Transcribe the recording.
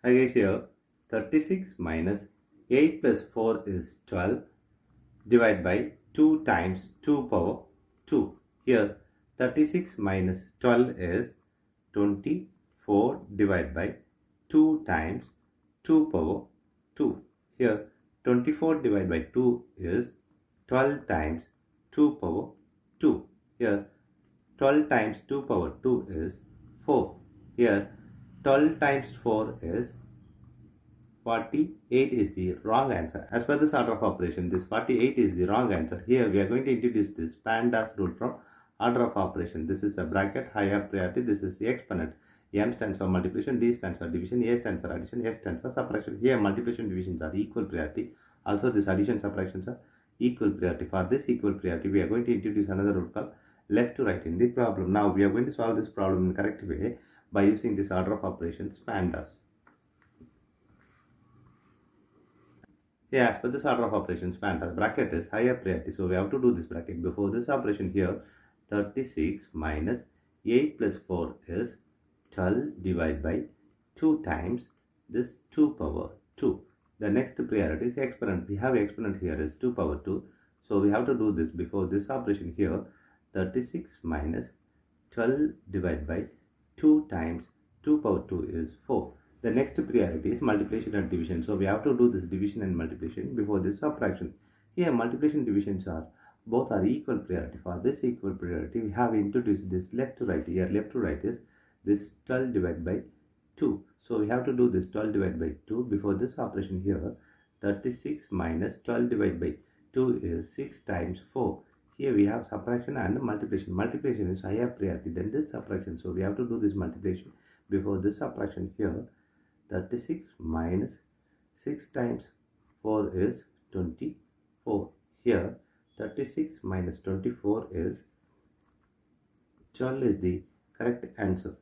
I guess here 36 minus 8 plus 4 is 12 divided by 2 times 2 power 2. Here 36 minus 12 is 24 divided by 2 times 2 power 2. Here 24 divided by 2 is 12 times 2 power 2. Here 12 times 2 power 2 is 4. Here 12 times 4 is 48 is the wrong answer. As per this order of operation, this 48 is the wrong answer. Here we are going to introduce this PEMDAS rule from order of operation. This is a bracket, higher priority. This is the exponent. M stands for multiplication, D stands for division, A stands for addition, S stands for subtraction. Here multiplication divisions are equal priority. Also this addition subtractions are equal priority. For this equal priority, we are going to introduce another rule called left to right in the problem. Now we are going to solve this problem in correct way by using this order of operations PEMDAS. Yeah, as per this order of operations, PEMDAS bracket is higher priority. So we have to do this bracket before this operation here. 36 minus 8 plus 4 is 12 divided by 2 times this 2 power 2. The next priority is exponent. We have exponent here is 2 power 2. So we have to do this before this operation here. 36 minus 12 divided by 2 times 2 power 2 is 4. The next priority is multiplication and division. So we have to do this division and multiplication before this subtraction. Here multiplication divisions are both are equal priority. For this equal priority, we have introduced this left to right. Here left to right is this 12 divided by 2. So we have to do this 12 divided by 2 before this operation here. 36 minus 12 divided by 2 is 6 times 4. Here we have subtraction and multiplication. Multiplication is higher priority than this subtraction. So we have to do this multiplication before this subtraction here. 36 minus 6 times 4 is 24. Here 36 minus 24 is 12 is the correct answer.